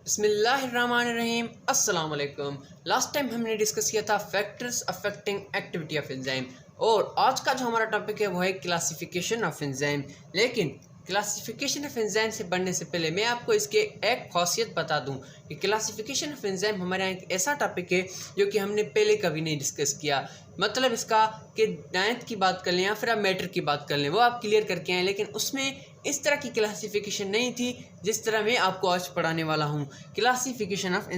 बिस्मिल्लाहिर्रहमानिर्रहीम अस्सलाम वालेकुम। लास्ट टाइम हमने डिस्कस किया था factors affecting activity of enzyme और आज का जो हमारा टॉपिक है वो है क्लासिफिकेशन ऑफ एंजाइम। लेकिन क्लासिफिकेशन ऑफ एंजाइम से बढ़ने से पहले मैं आपको इसके एक खासियत बता दूं कि क्लासिफिकेशन ऑफ एंजाइम हमारे यहाँ एक ऐसा टॉपिक है जो कि हमने पहले कभी नहीं डिस्कस किया। मतलब इसका कि नाइन्थ की बात कर लें या फिर आप मैटर की बात कर लें वो आप क्लियर करके आए, लेकिन उसमें इस तरह की क्लासिफिकेशन नहीं थी जिस तरह मैं आपको आज पढ़ाने वाला हूँ। Classification of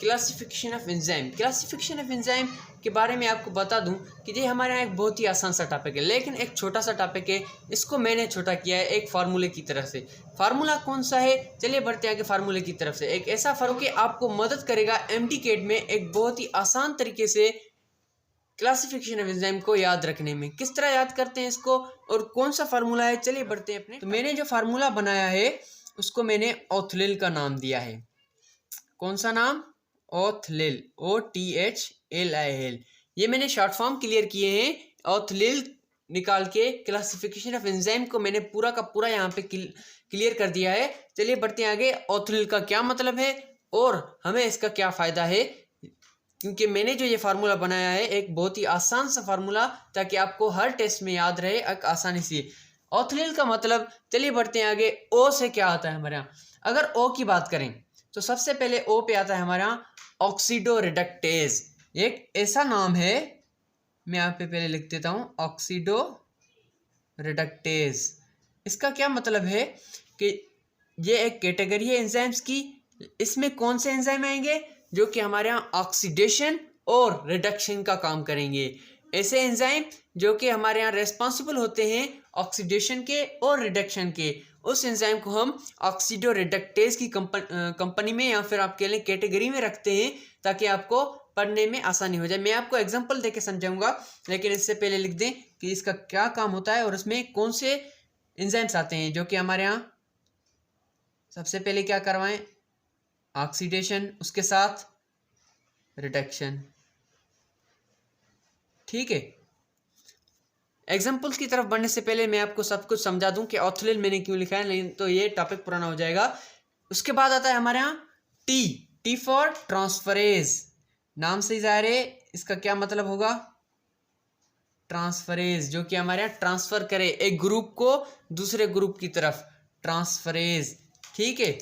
classification of enzyme के बारे में आपको बता दूं कि ये हमारे यहाँ एक बहुत ही आसान सा टॉपिक है, लेकिन एक छोटा सा टॉपिक है। इसको मैंने छोटा किया है एक फार्मूले की तरफ से। फार्मूला कौन सा है, चलिए बढ़ते हैं आगे। फार्मूले की तरफ से एक ऐसा फार्मूला कि आपको मदद करेगा एमडीकेट में एक बहुत ही आसान तरीके से क्लासिफिकेशन ऑफ एंजाइम को याद रखने में। किस तरह याद करते हैं इसको और कौन सा फार्मूला है, चलिए बढ़ते हैं अपने। तो मैंने जो फार्मूला बनाया है उसको मैंने ऑथलिल का नाम दिया है। कौन सा नाम? ऑथलिल, OTHLIL। ये मैंने शॉर्ट फॉर्म क्लियर किए हैं। ऑथलिल निकाल के क्लासिफिकेशन ऑफ एंजाइम को मैंने पूरा का पूरा यहाँ पे क्लियर कर दिया है। चलिए बढ़ते हैं आगे। ऑथलिल का क्या मतलब है और हमें इसका क्या फ़ायदा है, क्योंकि मैंने जो ये फार्मूला बनाया है एक बहुत ही आसान सा फार्मूला, ताकि आपको हर टेस्ट में याद रहे एक आसानी से। ऑथलिल का मतलब, चलिए बढ़ते हैं आगे। ओ से क्या आता है हमारे यहाँ? अगर ओ की बात करें तो सबसे पहले ओ पे आता है हमारे यहाँ ऑक्सीडो रिडक्टेज। एक ऐसा नाम है, मैं यहाँ पे पहले लिख देता हूँ, ऑक्सीडो रिडक्टेज। इसका क्या मतलब है कि ये एक कैटेगरी है एंजाइम्स की। इसमें कौन से एंजाइम आएंगे जो कि हमारे यहाँ ऑक्सीडेशन और रिडक्शन का काम करेंगे। ऐसे एंजाइम जो कि हमारे यहाँ रेस्पॉन्सिबल होते हैं ऑक्सीडेशन के और रिडक्शन के, उस एंजाइम को हम ऑक्सीडो रिडक्टेज की कंपनी में या फिर आप कह लें कैटेगरी में रखते हैं, ताकि आपको पढ़ने में आसानी हो जाए। मैं आपको एग्जांपल देके समझाऊंगा, लेकिन इससे पहले लिख दें कि इसका क्या काम होता है और उसमें कौन से एंजाइम्स आते हैं जो कि हमारे यहाँ सबसे पहले क्या करवाएं, ऑक्सीडेशन, उसके साथ रिडक्शन। ठीक है, एग्जाम्पल्स की तरफ बढ़ने से पहले मैं आपको सब कुछ समझा दूं कि ऑथलिल मैंने क्यों लिखा है, नहीं तो ये टॉपिक पुराना हो जाएगा। उसके बाद आता है हमारे यहाँ टी फॉर ट्रांसफरेज। नाम से ही जाहिर है इसका क्या मतलब होगा, ट्रांसफरेज, जो कि हमारे यहाँ ट्रांसफर करे एक ग्रुप को दूसरे ग्रुप की तरफ, ट्रांसफरेज। ठीक है,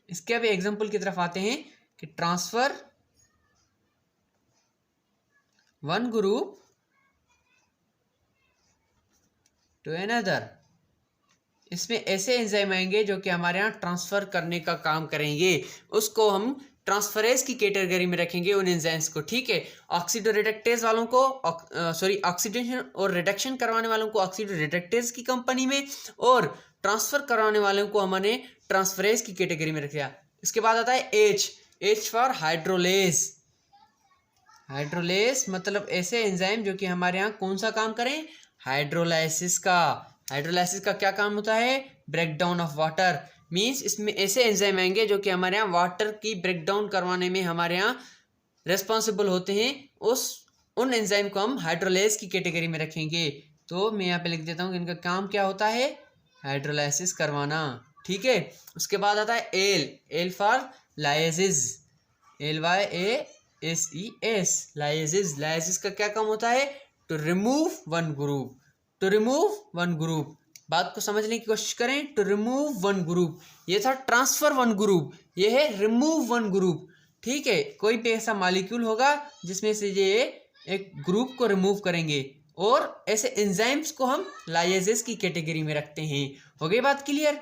इसके अभी एग्जाम्पल की तरफ आते हैं कि transfer one group to another. इसमें ऐसे एंजाइम आएंगे जो कि हमारे यहाँ ट्रांसफर करने का काम करेंगे, उसको हम ट्रांसफरेज की कैटेगरी में रखेंगे उन एंजाइम्स को। ठीक है, ऑक्सीडो रिडक्टेज वालों को ऑक्सीडेशन और रिडक्शन करवाने वालों को ऑक्सीडो रिडक्टेज की कंपनी में, और ट्रांसफर करवाने वालों को हमने ट्रांसफरेज की कैटेगरी में रखा। इसके बाद आता है एच फॉर हाइड्रोलेज। हाइड्रोलेज मतलब ऐसे एंजाइम जो कि हमारे यहाँ कौन सा काम करें, हाइड्रोलाइसिस का। हाइड्रोलाइसिस का क्या काम होता है, ब्रेकडाउन ऑफ वाटर। मींस इसमें ऐसे एंजाइम आएंगे जो कि हमारे यहाँ वाटर की ब्रेकडाउन करवाने में हमारे यहाँ रेस्पॉन्सिबल होते हैं। उन एंजाइम को हम हाइड्रोलाइज की कैटेगरी में रखेंगे। तो मैं यहाँ पे लिख देता हूँ कि इनका काम क्या होता है, हाइड्रोलाइसिस करवाना। ठीक है, उसके बाद आता है L for lyases, LYASES, lyases. Lyases का क्या काम होता है, to remove one group, to remove one group. बात को समझने की कोशिश करें, टू रिमूव वन ग्रुप। ये था ट्रांसफर वन ग्रुप, ये है रिमूव वन ग्रुप। ठीक है, कोई भी ऐसा मॉलिक्यूल होगा जिसमें से ये एक ग्रुप को रिमूव करेंगे, और ऐसे एंजाइम्स को हम लाइसेस की कैटेगरी में रखते हैं। हो गई बात क्लियर?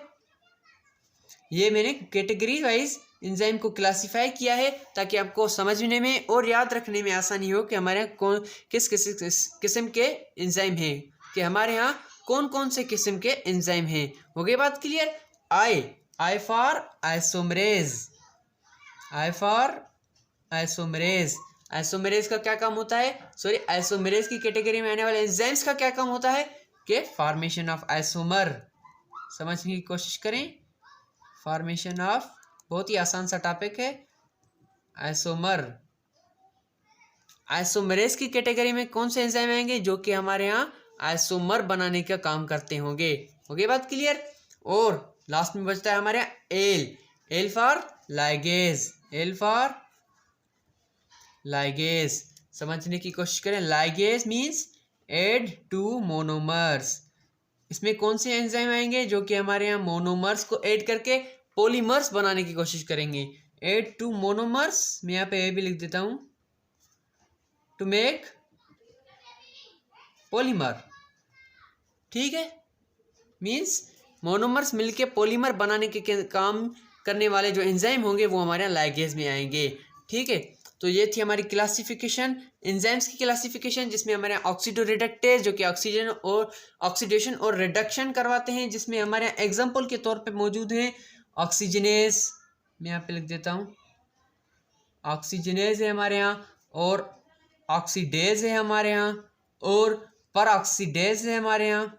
ये मैंने कैटेगरी वाइज एंजाइम को क्लासिफाई किया है ताकि आपको समझने में और याद रखने में आसानी हो कि हमारे यहाँ कौन किस किस्म के एंजाइम हैं, कि हमारे यहाँ कौन कौन से किस्म के एंजाइम हैं। हो गई बात clear? I for isomerase, I for isomerase. Isomerase का क्या काम होता है, आइसोमरेज की कैटेगरी में आने वाले एंजाइम्स का क्या काम होता है कि फॉर्मेशन ऑफ आइसोमर। समझने की कोशिश करें, फॉर्मेशन ऑफ, बहुत ही आसान सा टॉपिक है, आइसोमर। आइसोमरेज की कैटेगरी में कौन से एंजाइम आएंगे जो कि हमारे यहाँ आइसोमर बनाने का काम करते होंगे। हो गई बात क्लियर। और लास्ट में बचता है हमारे यहाँ L, L for ligase, L for ligase. समझने की कोशिश करें, ligase means add two monomers. इसमें कौन से एंजाइम आएंगे जो कि हमारे यहाँ मोनोमर्स को ऐड करके पॉलीमर्स बनाने की कोशिश करेंगे। एड टू मोनोमर्स, मैं यहाँ पे ए भी लिख देता हूँ, टू मेक पॉलीमर। ठीक है, मीन्स मोनोमर्स मिलके पॉलीमर बनाने के काम करने वाले जो एंजाइम होंगे वो हमारे यहाँ लाइगेज में आएंगे। ठीक है, तो ये थी हमारी क्लासिफिकेशन, एंजाइम्स की क्लासिफिकेशन, जिसमें हमारे यहाँ ऑक्सीडोरिडक्टेज जो कि ऑक्सीडेशन और रिडक्शन करवाते हैं, जिसमें हमारे यहाँ एग्जाम्पल के तौर पे मौजूद हैं ऑक्सीजनेज, मैं यहाँ पे लिख देता हूँ, ऑक्सीजनेज है हमारे यहाँ, और ऑक्सीडेज है हमारे यहाँ, और परऑक्सीडेज है हमारे यहाँ।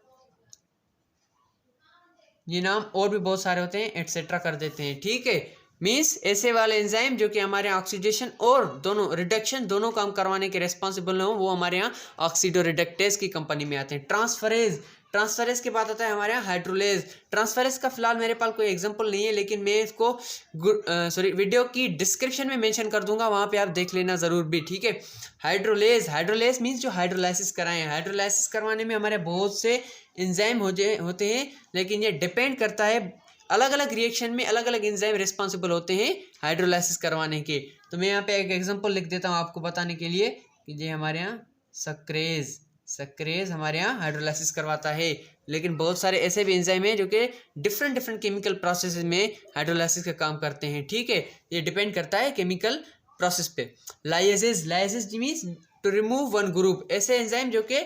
ये नाम और भी बहुत सारे होते हैं, एटसेट्रा कर देते हैं। ठीक है, मीन्स ऐसे वाले एंजाइम जो कि हमारे यहाँ ऑक्सीडेशन और दोनों रिडक्शन दोनों काम करवाने के रेस्पॉन्सिबल हो, वो हमारे यहाँ ऑक्सीडोरिडक्टेज की कंपनी में आते हैं। ट्रांसफरेज, ट्रांसफरेज के बाद आता है हमारे यहाँ हाइड्रोलेज। ट्रांसफरेज का फिलहाल मेरे पास कोई एग्जांपल नहीं है, लेकिन मैं इसको वीडियो की डिस्क्रिप्शन में मेंशन कर दूंगा, वहाँ पे आप देख लेना ज़रूर भी। ठीक है, हाइड्रोलेज, हाइड्रोलेज मीन्स जो हाइड्रोलाइसिस कराएं। हाइड्रोलाइसिस करवाने में हमारे बहुत से एंजाइम होते हैं, लेकिन ये डिपेंड करता है, अलग अलग रिएक्शन में अलग अलग एंजाइम रिस्पॉन्सिबल होते हैं हाइड्रोलाइसिस करवाने के। तो मैं यहाँ पे एक एग्जांपल लिख देता हूँ आपको बताने के लिए कि ये हमारे यहाँ सक्रेज, सक्रेज हमारे यहाँ हाइड्रोलाइसिस करवाता है, लेकिन बहुत सारे ऐसे भी एंजाइम हैं जो कि डिफरेंट केमिकल प्रोसेस में हाइड्रोलाइसिस का काम करते हैं। ठीक है, ये डिपेंड करता है केमिकल प्रोसेस पे। Lyases, lyases means to remove one group, ऐसे एंजाइम जो कि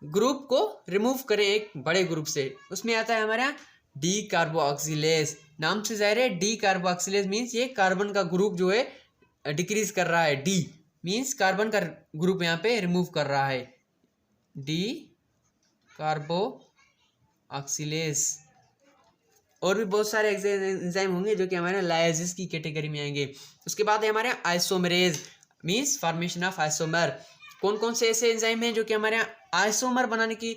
ग्रुप को रिमूव करें एक बड़े ग्रुप से, उसमें आता है हमारे यहाँ डी कार्बोक्सिलेज। नाम से जाहिर है, डी कार्बोक्सिलेज मीन्स ये कार्बन का ग्रुप जो है डिक्रीज कर रहा है। डी मीन्स कार्बन का ग्रुप यहाँ पे रिमूव कर रहा है, डी कार्बोक्सिलेज। और भी बहुत सारे एंजाइम होंगे जो कि हमारे लाइजेज की कैटेगरी में आएंगे। उसके बाद है हमारे isomerase, means formation of isomer. कौन कौन से ऐसे एंजाइम हैं जो कि हमारे यहाँ आइसोमर बनाने की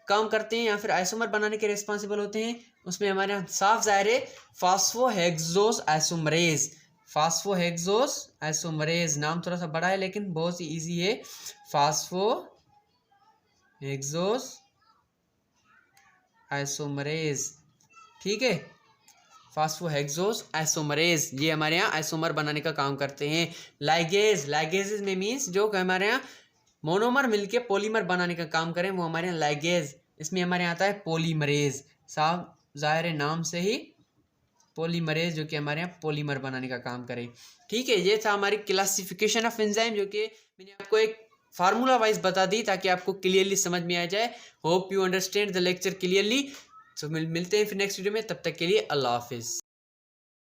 काम करते हैं या फिर आइसोमर बनाने के रिस्पॉन्सिबल होते हैं। उसमें हमारे यहाँ साफ जाहिर है फॉस्फोहेक्सोस आइसोमरेज, फॉस्फोहेक्सोस आइसोमरेज। नाम थोड़ा सा बड़ा है लेकिन बहुत ही ईजी है, फॉस्फोहेक्सोस आइसोमरेज। ठीक है, फॉस्फोहेक्सोस आइसोमरेज, ये हमारे यहाँ आइसोमर बनाने का काम करते हैं। लाइगेज, लाइगेज में मीन्स जो हमारे यहाँ मोनोमर मिलके पॉलीमर बनाने का काम करें, वो हमारे यहाँ लाइगेज। इसमें हमारे यहाँ आता है पॉलीमरेज, साफ जाहिर है नाम से ही पॉलीमरेज, जो कि हमारे यहाँ पॉलीमर बनाने का काम करे। ठीक है, ये था हमारी क्लासिफिकेशन ऑफ एंजाइम, जो कि मैंने आपको एक फार्मूला वाइज बता दी ताकि आपको क्लियरली समझ में आ जाए। Hope you understand the lecture clearly. तो मिलते हैं फिर नेक्स्ट वीडियो में, तब तक के लिए अल्लाह हाफिज़।